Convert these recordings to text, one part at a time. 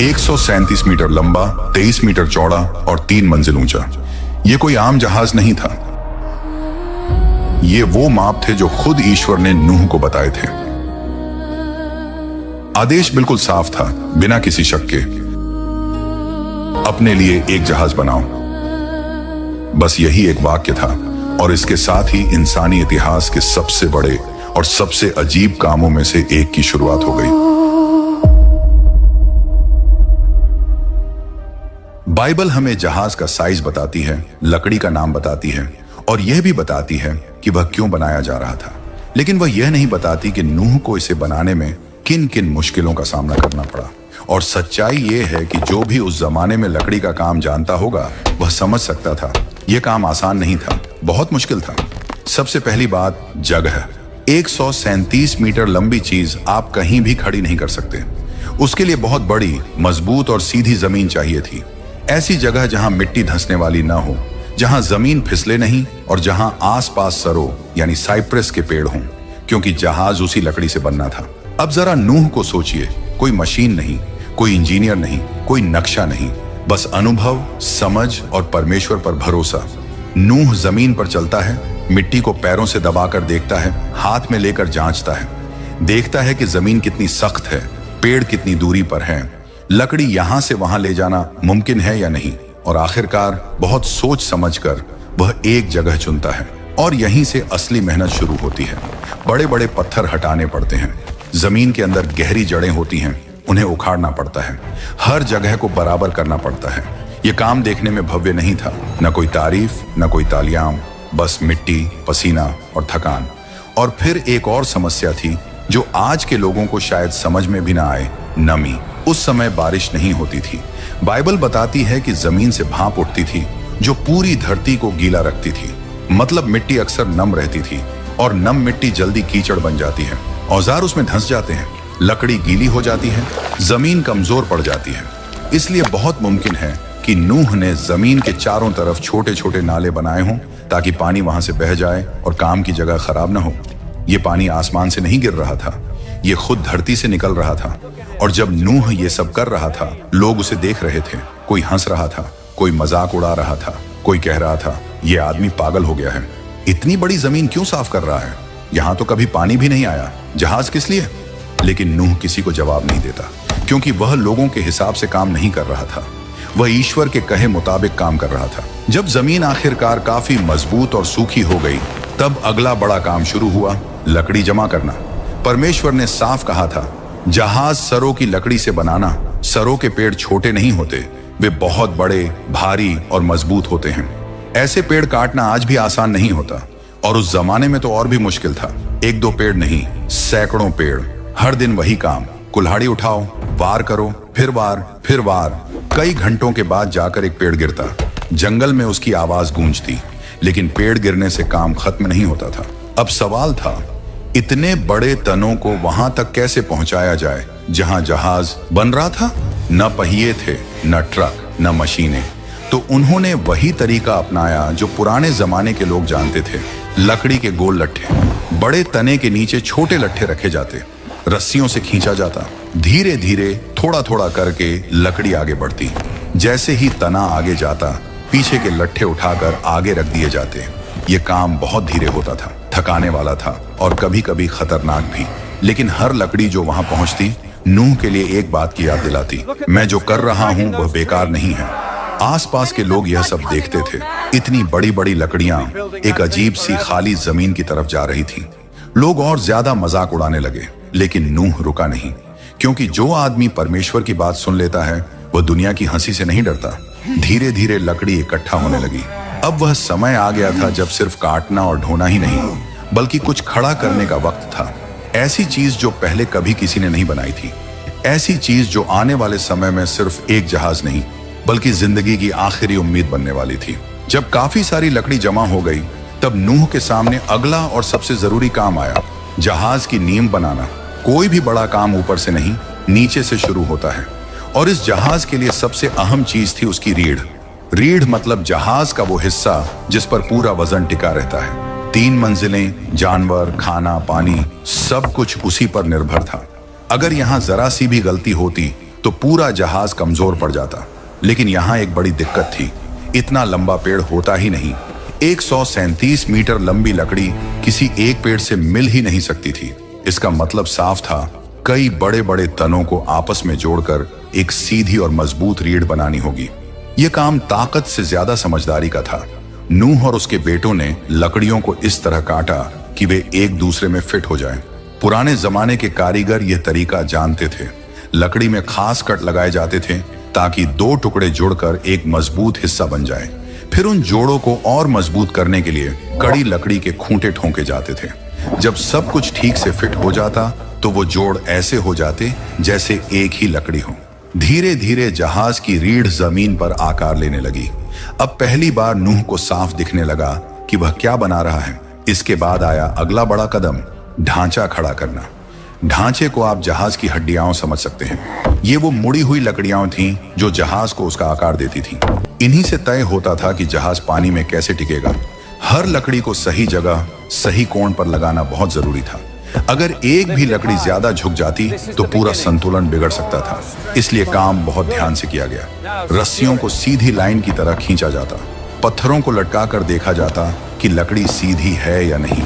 137 metre लंबा, 23 metre चौड़ा और 3 मंजिल ऊंचा। ये कोई आम जहाज नहीं था। ये वो माप थे जो खुद ईश्वर ने नूह को बताए थे। आदेश बिल्कुल साफ था, बिना किसी शक के। अपने लिए एक जहाज बनाओ। बस यही एक वाक्य था और इसके साथ ही इंसानी इतिहास के सबसे बड़े और सबसे अजीब कामों में से एक की शुरुआत हो गई। बाइबल हमें जहाज का साइज बताती है, लकड़ी का नाम बताती है और यह भी बताती है कि वह क्यों बनाया जा रहा था। लेकिन वह यह नहीं बताती कि नूह को इसे बनाने में किन किन मुश्किलों का सामना करना पड़ा। और सच्चाई यह है कि जो भी उस जमाने में लकड़ी का काम जानता होगा वह समझ सकता था यह काम आसान नहीं था, बहुत मुश्किल था। सबसे पहली बात, जगह। 137 मीटर लंबी चीज आप कहीं भी खड़ी नहीं कर सकते। उसके लिए बहुत बड़ी, मजबूत और सीधी जमीन चाहिए थी। ऐसी जगह जहां मिट्टी धंसने वाली ना हो, जहां जमीन फिसले नहीं और जहां आसपास सरो यानी साइप्रस के पेड़ हों, क्योंकि जहाज उसी लकड़ी से बनना था। अब जरा नूह को सोचिए, कोई मशीन नहीं, कोई इंजीनियर नहीं, कोई नक्शा नहीं, बस अनुभव, समझ और परमेश्वर पर भरोसा। नूह जमीन पर चलता है, मिट्टी को पैरों से दबाकर देखता है, हाथ में लेकर जांचता है, देखता है कि जमीन कितनी सख्त है, पेड़ कितनी दूरी पर है, लकड़ी यहां से वहां ले जाना मुमकिन है या नहीं। और आखिरकार बहुत सोच समझकर वह एक जगह चुनता है और यहीं से असली मेहनत शुरू होती है। बड़े बड़े पत्थर हटाने पड़ते हैं, जमीन के अंदर गहरी जड़ें होती हैं, उन्हें उखाड़ना पड़ता है, हर जगह को बराबर करना पड़ता है। यह काम देखने में भव्य नहीं था, न कोई तारीफ, न कोई तालियां, बस मिट्टी, पसीना और थकान। और फिर एक और समस्या थी जो आज के लोगों को शायद समझ में भी ना आए, नमी। उस समय बारिश नहीं होती थी। बाइबल बताती है कि जमीन से भाप उठती थी जो पूरी धरती को गीला रखती थी। मतलब मिट्टी अक्सर नम रहती थी और नम मिट्टी जल्दी कीचड़ बन जाती है, औजार उसमें धंस जाते हैं, लकड़ी गीली हो जाती है, जमीन कमजोर पड़ जाती है। इसलिए बहुत मुमकिन है कि नूह ने जमीन के चारों तरफ छोटे छोटे नाले बनाए हों ताकि पानी वहां से बह जाए और काम की जगह खराब न हो। ये पानी आसमान से नहीं गिर रहा था, ये खुद धरती से निकल रहा था। और जब नूह ये सब कर रहा था, लोग उसे देख रहे थे। कोई हंस रहा था, कोई मजाक उड़ा रहा था, कोई कह रहा था ये आदमी पागल हो गया है, इतनी बड़ी जमीन क्यों साफ कर रहा है, यहां तो कभी पानी भी नहीं आया, जहाज किस लिए। लेकिन नूह किसी को जवाब नहीं देता, क्योंकि वह लोगों के हिसाब से काम नहीं कर रहा था, वह ईश्वर के कहे मुताबिक काम कर रहा था। जब जमीन आखिरकार काफी मजबूत और सूखी हो गई, तब अगला बड़ा काम शुरू हुआ, लकड़ी जमा करना। परमेश्वर ने साफ कहा था, जहाज सरों की लकड़ी से बनाना। सरों के पेड़ छोटे नहीं होते, वे बहुत बड़े, भारी और मजबूत होते हैं। ऐसे पेड़ काटना आज भी आसान नहीं होता, और उस जमाने में तो और भी मुश्किल था। एक दो पेड़ नहीं, सैकड़ों पेड़, हर दिन वही काम, कुल्हाड़ी उठाओ, वार करो, फिर वार, फिर वार। कई घंटों के बाद जाकर एक पेड़ गिरता, जंगल में उसकी आवाज गूंजती, लेकिन पेड़ गिरने से काम खत्म नहीं होता था। अब सवाल था, इतने बड़े तनों को वहां तक कैसे पहुंचाया जाए जहां जहाज बन रहा था। न पहिए थे, न ट्रक, न मशीनें। तो उन्होंने वही तरीका अपनाया जो पुराने जमाने के लोग जानते थे, लकड़ी के गोल लट्ठे। बड़े तने के नीचे छोटे लट्ठे रखे जाते, रस्सियों से खींचा जाता, धीरे धीरे थोड़ा थोड़ा करके लकड़ी आगे बढ़ती। जैसे ही तना आगे जाता, पीछे के लट्ठे उठाकर आगे रख दिए जाते। ये काम बहुत धीरे होता था, थकाने वाला था और कभी कभी खतरनाक भी। लेकिन हर लकड़ी जो वहां पहुंचती, नूह के लिए एक बात की याद दिलाती, मैं जो कर रहा हूं वह बेकार नहीं है। आसपास के लोग यह सब देखते थे। इतनी बड़ी बड़ी लकड़ियां एक अजीब सी खाली जमीन की तरफ जा रही थीं। लोग और ज्यादा मजाक उड़ाने लगे, लेकिन नूह रुका नहीं, क्योंकि जो आदमी परमेश्वर की बात सुन लेता है वह दुनिया की हंसी से नहीं डरता। धीरे धीरे लकड़ी इकट्ठा होने लगी। अब वह समय आ गया था जब सिर्फ काटना और ढोना ही नहीं, बल्कि कुछ खड़ा करने का वक्त था। ऐसी चीज जो पहले कभी किसी ने नहीं बनाई थी, ऐसी चीज जो आने वाले समय में सिर्फ एक जहाज नहीं बल्कि जिंदगी की आखिरी उम्मीद बनने वाली थी। जब काफी सारी लकड़ी जमा हो गई, तब नूह के सामने अगला और सबसे जरूरी काम आया, जहाज की नींव बनाना। कोई भी बड़ा काम ऊपर से नहीं, नीचे से शुरू होता है। और इस जहाज के लिए सबसे अहम चीज थी उसकी रीढ़। रीढ़ मतलब जहाज का वो हिस्सा जिस पर पूरा वजन टिका रहता है। 3 मंजिलें, जानवर, खाना, पानी, सब कुछ उसी पर निर्भर था। अगर यहाँ जरा सी भी गलती होती तो पूरा जहाज कमजोर पड़ जाता। लेकिन यहाँ एक बड़ी दिक्कत थी, इतना लंबा पेड़ होता ही नहीं। 137 मीटर लंबी लकड़ी किसी एक पेड़ से मिल ही नहीं सकती थी। इसका मतलब साफ था, कई बड़े बड़े तनों को आपस में जोड़कर एक सीधी और मजबूत रीढ़ बनानी होगी। यह काम ताकत से ज्यादा समझदारी का था। नूह और उसके बेटों ने लकड़ियों को इस तरह काटा कि वे एक दूसरे में फिट हो जाएं। पुराने जमाने के कारीगर यह तरीका जानते थे। लकड़ी में खास कट लगाए जाते थे ताकि दो टुकड़े जुड़कर एक मजबूत हिस्सा बन जाए। फिर उन जोड़ों को और मजबूत करने के लिए कड़ी लकड़ी के खूंटे ठोंके जाते थे। जब सब कुछ ठीक से फिट हो जाता तो वो जोड़ ऐसे हो जाते जैसे एक ही लकड़ी हो। धीरे धीरे जहाज की रीढ़ जमीन पर आकार लेने लगी। अब पहली बार नूह को साफ दिखने लगा कि वह क्या बना रहा है। इसके बाद आया अगला बड़ा कदम, ढांचा खड़ा करना। ढांचे को आप जहाज की हड्डियां समझ सकते हैं। ये वो मुड़ी हुई लकड़ियां थीं जो जहाज को उसका आकार देती थीं। इन्हीं से तय होता था कि जहाज पानी में कैसे टिकेगा। हर लकड़ी को सही जगह, सही कोण पर लगाना बहुत जरूरी था। अगर एक भी लकड़ी ज्यादा झुक जाती तो पूरा संतुलन बिगड़ सकता था। इसलिए काम बहुत ध्यान से किया गया। रस्सियों को सीधी लाइन की तरह खींचा जाता, पत्थरों को लटका कर देखा जाता कि लकड़ी सीधी है या नहीं।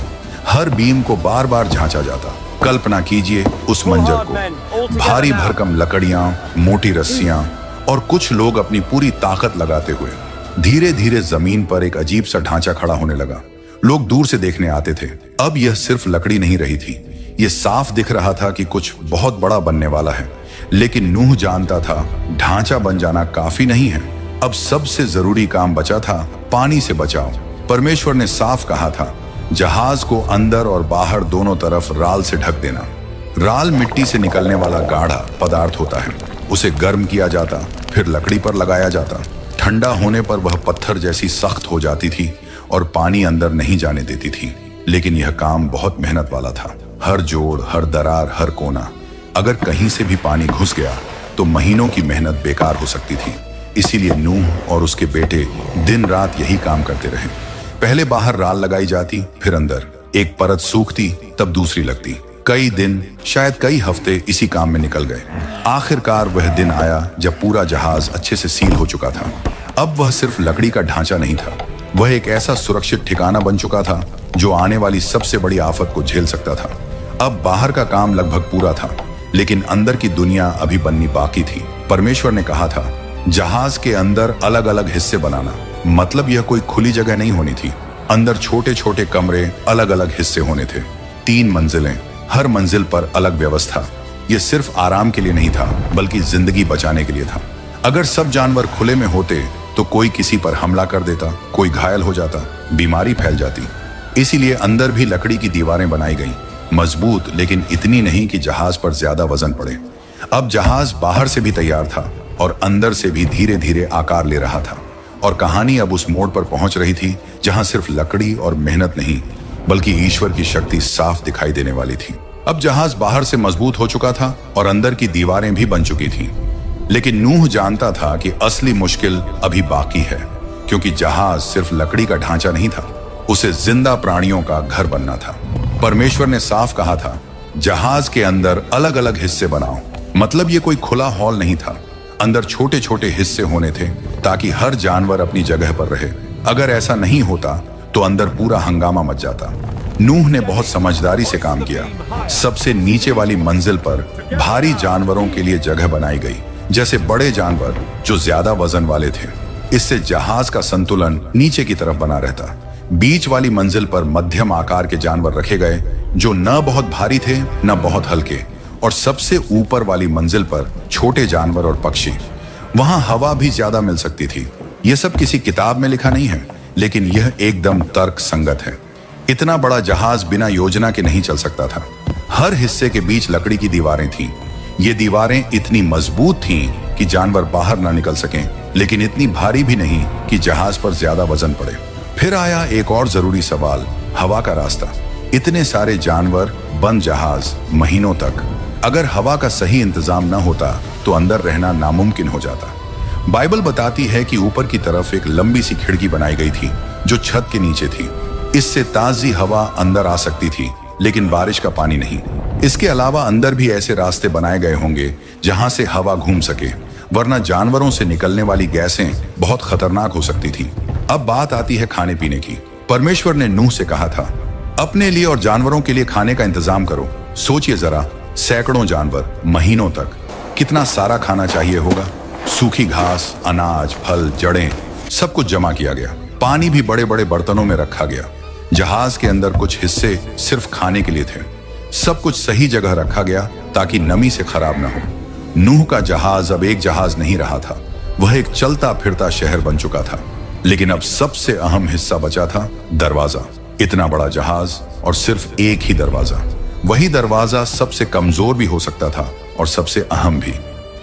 हर बीम को बार बार झांचा जाता। कल्पना कीजिए उस मंजर को, भारी भरकम लकड़ियां, मोटी रस्सियां और कुछ लोग अपनी पूरी ताकत लगाते हुए। धीरे धीरे जमीन पर एक अजीब सा ढांचा खड़ा होने लगा। लोग दूर से देखने आते थे। अब यह सिर्फ लकड़ी नहीं रही थी, यह साफ दिख रहा था कि कुछ बहुत बड़ा बनने वाला है। लेकिन नूह जानता था ढांचा बन जाना काफी नहीं है। अब सबसे जरूरी काम बचा था, पानी से बचाव। परमेश्वर ने साफ कहा था, जहाज को अंदर और बाहर दोनों तरफ राल से ढक देना। राल मिट्टी से निकलने वाला गाढ़ा पदार्थ होता है। उसे गर्म किया जाता, फिर लकड़ी पर लगाया जाता। ठंडा होने पर वह पत्थर जैसी सख्त हो जाती थी और पानी अंदर नहीं जाने देती थी। लेकिन यह काम बहुत मेहनत वाला था। हर जोड़, हर दरार, हर कोना, अगर कहीं से भी पानी घुस गया तो महीनों की मेहनत बेकार हो सकती थी। इसीलिए नूह और उसके बेटे दिन रात यही काम करते रहे। पहले बाहर राल लगाई जाती, फिर अंदर। एक परत सूखती, तब दूसरी लगती। कई दिन, शायद कई हफ्ते इसी काम में निकल गए। आखिरकार वह दिन आया जब पूरा जहाज अच्छे से सील हो चुका था। अब वह सिर्फ लकड़ी का ढांचा नहीं था, वह एक ऐसा सुरक्षित ठिकाना बन चुका था जो आने वाली सबसे बड़ी आफत को झेल सकता था। अब बाहर का काम लगभग पूरा था, लेकिन अंदर की दुनिया अभी बननी बाकी थी। परमेश्वर ने कहा था, जहाज के अंदर अलग अलग हिस्से बनाना। मतलब यह कोई खुली जगह नहीं होनी थी। अंदर छोटे छोटे कमरे, अलग अलग हिस्से होने थे। 3 मंजिलें, हर मंजिल पर अलग व्यवस्था। यह सिर्फ आराम के लिए नहीं था, बल्कि जिंदगी बचाने के लिए था। अगर सब जानवर खुले में होते तो कोई किसी पर हमला कर देता, कोई घायल हो जाता, बीमारी फैल जाती। इसीलिए अंदर भी लकड़ी की दीवारें बनाई गईं, मजबूत, लेकिन इतनी नहीं कि जहाज पर ज्यादा वजन पड़े। अब जहाज बाहर से भी तैयार था और अंदर से भी धीरे धीरे आकार ले रहा था। और कहानी अब उस मोड़ पर पहुंच रही थी जहां सिर्फ लकड़ी और मेहनत नहीं, बल्कि ईश्वर की शक्ति साफ दिखाई देने वाली थी। अब जहाज बाहर से मजबूत हो चुका था और अंदर की दीवारें भी बन चुकी थीं। लेकिन नूह जानता था कि असली मुश्किल अभी बाकी है, क्योंकि जहाज सिर्फ लकड़ी का ढांचा नहीं था, उसे जिंदा प्राणियों का घर बनना था। परमेश्वर ने साफ कहा था, जहाज के अंदर अलग अलग हिस्से बनाओ। मतलब ये कोई खुला हॉल नहीं था। अंदर छोटे छोटे हिस्से होने थे ताकि हर जानवर अपनी जगह पर रहे। अगर ऐसा नहीं होता तो अंदर पूरा हंगामा मच जाता। नूह ने बहुत समझदारी से काम किया। सबसे नीचे वाली मंजिल पर भारी जानवरों के लिए जगह बनाई गई, जैसे बड़े जानवर जो ज्यादा वजन वाले थे। इससे जहाज का संतुलन नीचे की तरफ बना रहता। बीच वाली मंजिल पर मध्यम आकार के जानवर रखे गए जो न बहुत भारी थे न बहुत हल्के, और सबसे ऊपर वाली मंजिल पर छोटे जानवर और पक्षी। वहां हवा भी ज्यादा मिल सकती थी। यह सब किसी किताब में लिखा नहीं है, लेकिन यह एकदम तर्क संगत है। इतना बड़ा जहाज बिना योजना के नहीं चल सकता था। हर हिस्से के बीच लकड़ी की दीवारें थीं। ये दीवारें इतनी मजबूत थीं कि जानवर बाहर ना निकल सकें, लेकिन इतनी भारी भी नहीं कि जहाज पर ज्यादा वजन पड़े। फिर आया एक और जरूरी सवाल, हवा का रास्ता। इतने सारे जानवर, बंद जहाज, महीनों तक। अगर हवा का सही इंतजाम न होता तो अंदर रहना नामुमकिन हो जाता। बाइबल बताती है कि ऊपर की तरफ एक लंबी सी खिड़की बनाई गई थी जो छत के नीचे थी। इससे ताजी हवा अंदर आ सकती थी लेकिन बारिश का पानी नहीं। इसके अलावा अंदर भी ऐसे रास्ते बनाए गए होंगे जहां से हवा घूम सके, वरना जानवरों से निकलने वाली गैसें बहुत खतरनाक हो सकती थी। अब बात आती है खाने पीने की। परमेश्वर ने नूह से कहा था, अपने लिए और जानवरों के लिए खाने का इंतजाम करो। सोचिए जरा, सैकड़ों जानवर, महीनों तक, कितना सारा खाना चाहिए होगा। सूखी घास, अनाज, फल, जड़ें, सब कुछ जमा किया गया। पानी भी बड़े बड़े बर्तनों में रखा गया। जहाज के अंदर कुछ हिस्से सिर्फ खाने के लिए थे। सब कुछ सही जगह रखा गया ताकि नमी से खराब ना हो। नूह का जहाज अब एक जहाज नहीं रहा था, वह एक चलता फिरता शहर बन चुका था। लेकिन अब सबसे अहम हिस्सा बचा था, दरवाजा। इतना बड़ा जहाज और सिर्फ एक ही दरवाजा। वही दरवाजा सबसे कमजोर भी हो सकता था और सबसे अहम भी।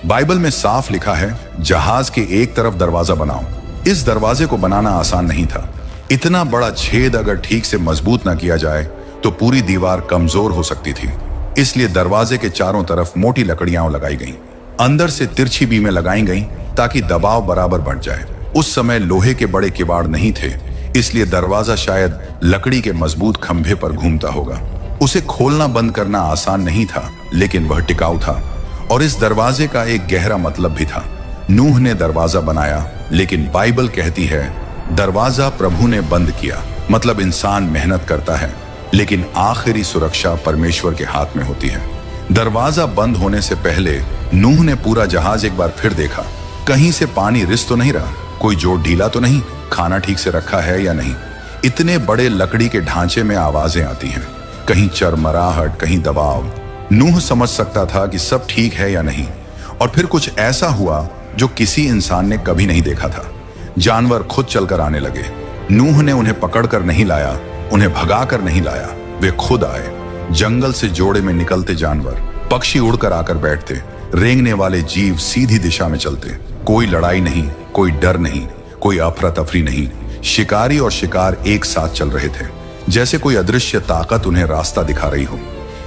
बाइबल में साफ लिखा है, जहाज के एक तरफ दरवाजा बनाओ। इस दरवाजे को बनाना आसान नहीं था। इतना बड़ा छेद अगर ठीक से मजबूत ना किया जाए तो पूरी दीवार कमजोर हो सकती थी। इसलिए दरवाजे के चारों तरफ मोटी लकड़ियां लगाई गईं। अंदर से तिरछी बीमें लगाई गईं ताकि दबाव बराबर बढ़ जाए। उस समय लोहे के बड़े किवाड़ नहीं थे, इसलिए दरवाजा शायद लकड़ी के मजबूत खंभे पर घूमता होगा। उसे खोलना बंद करना आसान नहीं था, लेकिन वह टिकाऊ था। और इस दरवाजे का एक गहरा मतलब भी था। नूह ने दरवाजा बनाया, लेकिन बाइबल कहती है दरवाजा प्रभु ने बंद किया। मतलब इंसान मेहनत करता है, लेकिन आखिरी सुरक्षा परमेश्वर के हाथ में होती है। दरवाजा बंद होने से पहले नूह ने पूरा जहाज एक बार फिर देखा। कहीं से पानी रिस तो नहीं रहा, कोई जोड़ ढीला तो नहीं, खाना ठीक से रखा है या नहीं। इतने बड़े लकड़ी के ढांचे में आवाजें आती हैं, कहीं चरमराहट, कहीं दबाव। नूह समझ सकता था कि सब ठीक है या नहीं। और फिर कुछ ऐसा हुआ जो किसी इंसान ने कभी नहीं देखा था। जानवर खुद चलकर आने लगे। नूह ने उन्हें पकड़कर नहीं लाया, उन्हें भगाकर नहीं लाया, वे खुद आए। जंगल से जोड़े में निकलते जानवर, पक्षी उड़कर आकर बैठते, रेंगने वाले जीव सीधी दिशा में चलते। कोई लड़ाई नहीं, कोई डर नहीं, कोई अफरा तफरी नहीं। शिकारी और शिकार एक साथ चल रहे थे, जैसे कोई अदृश्य ताकत उन्हें रास्ता दिखा रही हो।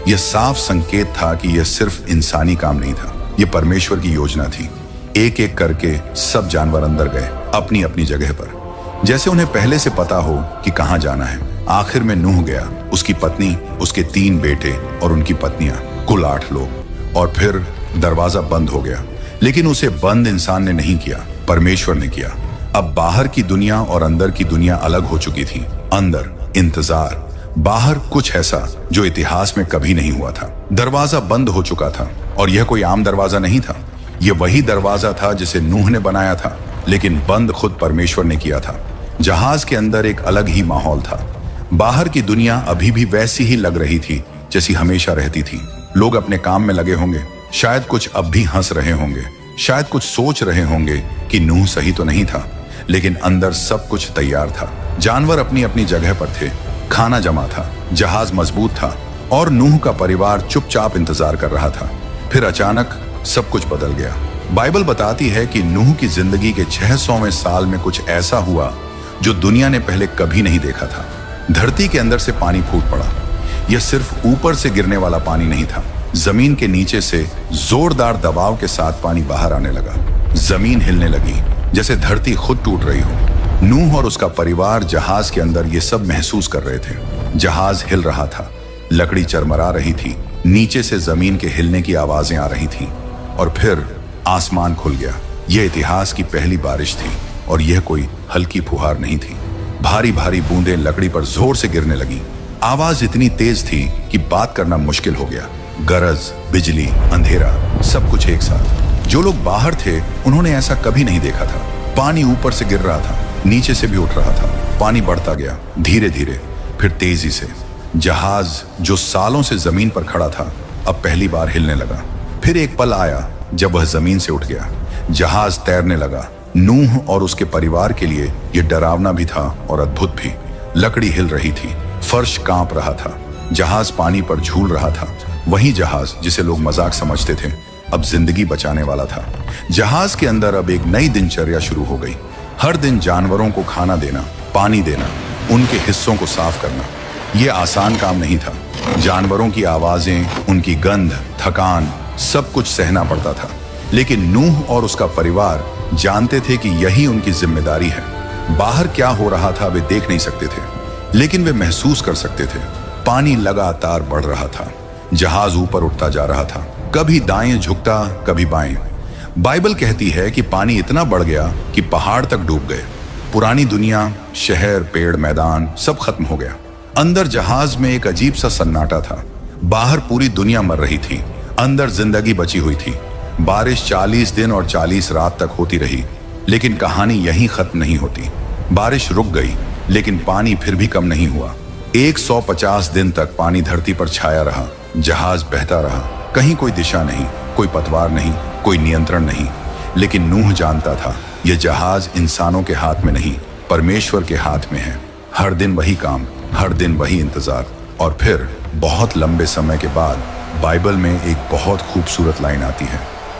यह साफ संकेत था कि यह सिर्फ इंसानी काम नहीं था, यह परमेश्वर की योजना थी। एक एक करके सब जानवर अंदर गए, अपनी अपनी जगह पर, जैसे उन्हें पहले से पता हो कि कहां जाना है। आखिर में नूह गया, उसकी पत्नी, उसके 3 बेटे और उनकी पत्नियां, कुल 8 लोग। और फिर दरवाजा बंद हो गया। लेकिन उसे बंद इंसान ने नहीं किया, परमेश्वर ने किया। अब बाहर की दुनिया और अंदर की दुनिया अलग हो चुकी थी। अंदर इंतजार, बाहर कुछ ऐसा जो इतिहास में कभी नहीं हुआ था। दरवाजा बंद हो चुका था, और यह कोई आम दरवाजा नहीं था। यह वही दरवाजा था जिसे नूह ने बनाया था, लेकिन बंद खुद परमेश्वर ने किया था। जहाज के अंदर एक अलग ही माहौल था। बाहर की दुनिया अभी भी वैसी ही लग रही थी जैसी हमेशा रहती थी। लोग अपने काम में लगे होंगे, शायद कुछ अब भी हंस रहे होंगे, शायद कुछ सोच रहे होंगे कि नूह सही तो नहीं था, लेकिन अंदर सब कुछ तैयार था। जानवर अपनी अपनी जगह पर थे, खाना जमा था, जहाज मजबूत था, और नूह का परिवार चुपचाप इंतजार कर रहा था। फिर अचानक सब कुछ बदल गया। बाइबल बताती है कि नूह की जिंदगी के 600वें साल में कुछ ऐसा हुआ जो दुनिया ने पहले कभी नहीं देखा था। धरती के अंदर से पानी फूट पड़ा। यह सिर्फ ऊपर से गिरने वाला पानी नहीं था, जमीन के नीचे से जोरदार दबाव के साथ पानी बाहर आने लगा। जमीन हिलने लगी, जैसे धरती खुद टूट रही हो। नूह और उसका परिवार जहाज के अंदर ये सब महसूस कर रहे थे। जहाज हिल रहा था, लकड़ी चरमरा रही थी, नीचे से जमीन के हिलने की आवाजें आ रही थीं। और फिर आसमान खुल गया। यह इतिहास की पहली बारिश थी, और यह कोई हल्की फुहार नहीं थी। भारी भारी बूंदें लकड़ी पर जोर से गिरने लगी। आवाज इतनी तेज थी कि बात करना मुश्किल हो गया। गरज, बिजली, अंधेरा, सब कुछ एक साथ। जो लोग बाहर थे उन्होंने ऐसा कभी नहीं देखा था। पानी ऊपर से गिर रहा था, नीचे से भी उठ रहा था। पानी बढ़ता गया, धीरे धीरे, फिर तेजी से। जहाज जो सालों से जमीन पर खड़ा था, अब पहली बार हिलने लगा। फिर एक पल आया जब वह जमीन से उठ गया। जहाज तैरने लगा। नूह और उसके परिवार के लिए यह डरावना भी था और अद्भुत भी। लकड़ी हिल रही थी, फर्श कांप रहा था, जहाज पानी पर झूल रहा था। वही जहाज जिसे लोग मजाक समझते थे, अब जिंदगी बचाने वाला था। जहाज के अंदर अब एक नई दिनचर्या शुरू हो गई। हर दिन जानवरों को खाना देना, पानी देना, उनके हिस्सों को साफ करना। यह आसान काम नहीं था। जानवरों की आवाजें, उनकी गंध, थकान, सब कुछ सहना पड़ता था। लेकिन नूह और उसका परिवार जानते थे कि यही उनकी जिम्मेदारी है। बाहर क्या हो रहा था वे देख नहीं सकते थे, लेकिन वे महसूस कर सकते थे। पानी लगातार बढ़ रहा था। जहाज ऊपर उठता जा रहा था, कभी दाएं झुकता कभी बाएं। बाइबल कहती है कि पानी इतना बढ़ गया कि पहाड़ तक डूब गए। पुरानी दुनिया, शहर, पेड़, मैदान सब खत्म हो गया। अंदर जहाज में एक अजीब सा सन्नाटा था। बाहर पूरी दुनिया मर रही थी, अंदर जिंदगी बची हुई थी। बारिश 40 दिन और 40 रात तक होती रही, लेकिन कहानी यहीं खत्म नहीं होती। बारिश रुक गई, लेकिन पानी फिर भी कम नहीं हुआ। 150 दिन तक पानी धरती पर छाया रहा। जहाज बहता रहा, कहीं कोई दिशा नहीं, कोई पतवार नहीं, कोई नियंत्रण नहीं। लेकिन नूह जानता था यह जहाज इंसानों के हाथ में नहीं, परमेश्वर के हाथ में है। हर दिन वही काम, हर दिन वही इंतजार। और फिर बहुत लंबे समय के बाद बाइबल में एक बहुत खूबसूरत लाइन आती है,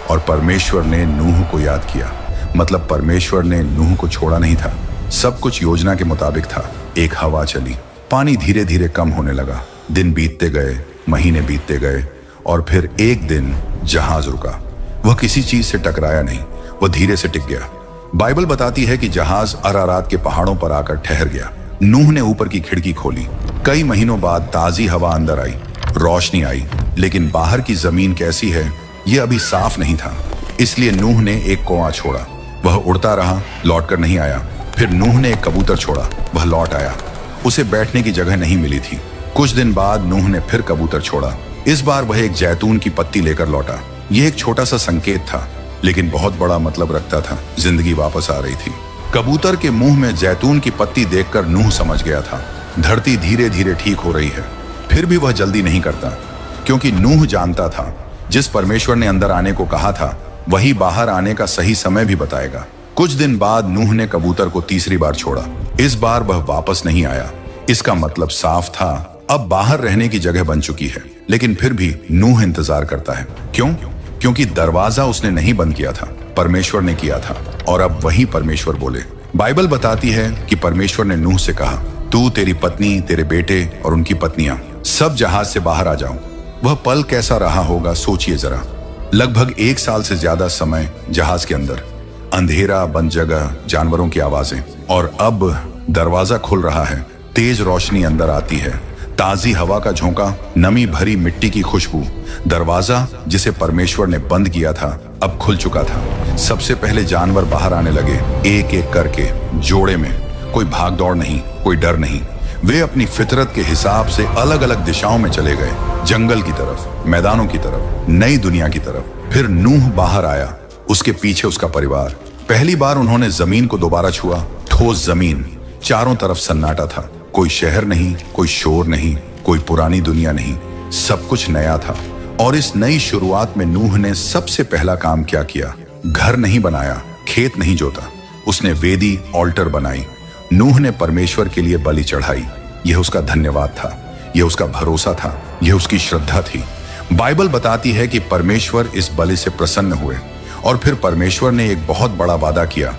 और परमेश्वर ने नूह को याद किया। मतलब परमेश्वर ने नूह को छोड़ा नहीं था। सब कुछ योजना के मुताबिक था। एक हवा चली, पानी धीरे धीरे कम होने लगा। दिन बीतते गए, महीने बीतते गए, और फिर एक दिन जहाज रुका। वह किसी चीज से टकराया नहीं, वह धीरे से टिक गया। बाइबल बताती है कि जहाज अरारात के पहाड़ों पर आकर ठहर गया। नूह ने ऊपर की खिड़की खोली। कई महीनों बाद ताजी हवा अंदर आई, रोशनी आई, लेकिन बाहर की जमीन कैसी है यह अभी साफ नहीं था। इसलिए नूह ने एक कौवा छोड़ा। वह उड़ता रहा, लौटकर नहीं आया। फिर नूह ने एक कबूतर छोड़ा, वह लौट आया। उसे बैठने की जगह नहीं मिली थी। कुछ दिन बाद नूह ने फिर कबूतर छोड़ा। इस बार वह एक जैतून की पत्ती लेकर लौटा। यह एक छोटा सा संकेत था, लेकिन बहुत बड़ा मतलब रखता था। जिंदगी वापस आ रही थी। कबूतर के मुंह में जैतून की पत्ती देखकर नूह समझ गया था धरती धीरे धीरे ठीक हो रही है। फिर भी वह जल्दी नहीं करता, क्योंकि नूह जानता था जिस परमेश्वर ने अंदर आने को कहा था वही बाहर आने का सही समय भी बताएगा। कुछ दिन बाद नूह ने कबूतर को तीसरी बार छोड़ा। इस बार वह वापस नहीं आया। इसका मतलब साफ था, अब बाहर रहने की जगह बन चुकी है। लेकिन फिर भी नूह इंतजार करता है। क्यों? क्योंकि दरवाजा उसने नहीं बंद किया था, परमेश्वर ने किया था। और अब वही परमेश्वर बोले। बाइबल बताती है कि परमेश्वर ने नूह से कहा, तू, तेरी पत्नी, तेरे बेटे और उनकी पत्नियां सब जहाज से बाहर आ जाओ। वह पल कैसा रहा होगा सोचिए जरा। लगभग 1 साल से ज्यादा समय जहाज के अंदर, अंधेरा, बंद जगह, जानवरों की आवाजें। और अब दरवाजा खुल रहा है, तेज रोशनी अंदर आती है, ताजी हवा का झोंका, नमी भरी मिट्टी की खुशबू। दरवाजा जिसे परमेश्वर ने बंद किया था अब खुल चुका था। सबसे पहले जानवर बाहर आने लगे, एक एक करके, जोड़े में। कोई भाग दौड़ नहीं, कोई डर नहीं। वे अपनी फितरत के हिसाब से अलग अलग दिशाओं में चले गए, जंगल की तरफ, मैदानों की तरफ, नई दुनिया की तरफ। फिर नूह बाहर आया, उसके पीछे उसका परिवार। पहली बार उन्होंने जमीन को दोबारा छुआ, ठोस जमीन। चारों तरफ सन्नाटा था, कोई शहर नहीं, कोई शोर नहीं, कोई पुरानी दुनिया नहीं, सब कुछ नया था। और इस नई शुरुआत में नूह ने सबसे पहला काम क्या किया? घर नहीं बनाया, खेत नहीं जोता, उसने वेदी, ऑल्टर बनाई। नूह ने परमेश्वर के लिए बलि चढ़ाई। यह उसका धन्यवाद था, यह उसका भरोसा था, यह उसकी श्रद्धा थी। बाइबल बताती है कि परमेश्वर इस बलि से प्रसन्न हुए। और फिर परमेश्वर ने एक बहुत बड़ा वादा किया,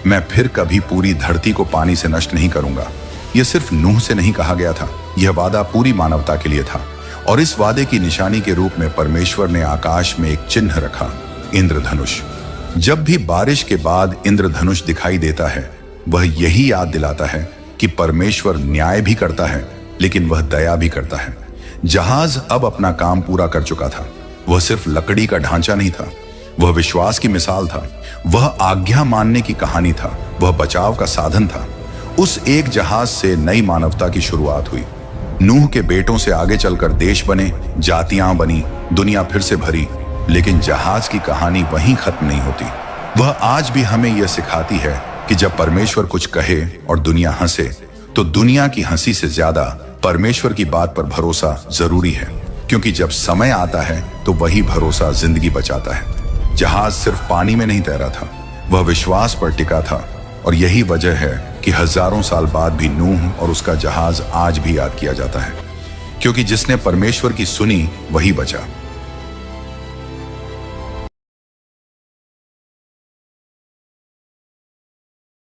मैं फिर कभी पूरी धरती को पानी से नष्ट नहीं करूंगा। यह सिर्फ नूह से नहीं कहा गया था, यह वादा पूरी मानवता के लिए था। और इस वादे की निशानी के रूप में परमेश्वर ने आकाश में एक चिन्ह रखा, इंद्रधनुष। जब भी बारिश के बाद इंद्रधनुष दिखाई देता है, वह यही याद दिलाता है कि परमेश्वर न्याय भी करता है, लेकिन वह दया भी करता है। जहाज अब अपना काम पूरा कर चुका था। वह सिर्फ लकड़ी का ढांचा नहीं था, वह विश्वास की मिसाल था, वह आज्ञा मानने की कहानी था, वह बचाव का साधन था। उस एक जहाज से नई मानवता की शुरुआत हुई। नूह के बेटों से आगे चलकर देश बने, जातियां बनी, दुनिया फिर से भरी। लेकिन जहाज की कहानी वहीं खत्म नहीं होती। वह आज भी हमें यह सिखाती है कि जब परमेश्वर कुछ कहे और दुनिया हंसे, तो दुनिया की हंसी से ज्यादा परमेश्वर की बात पर भरोसा जरूरी है। क्योंकि जब समय आता है तो वही भरोसा जिंदगी बचाता है। जहाज सिर्फ पानी में नहीं तैरा था, वह विश्वास पर टिका था। और यही वजह है कि हजारों साल बाद भी नूह और उसका जहाज आज भी याद किया जाता है। क्योंकि जिसने परमेश्वर की सुनी वही बचा।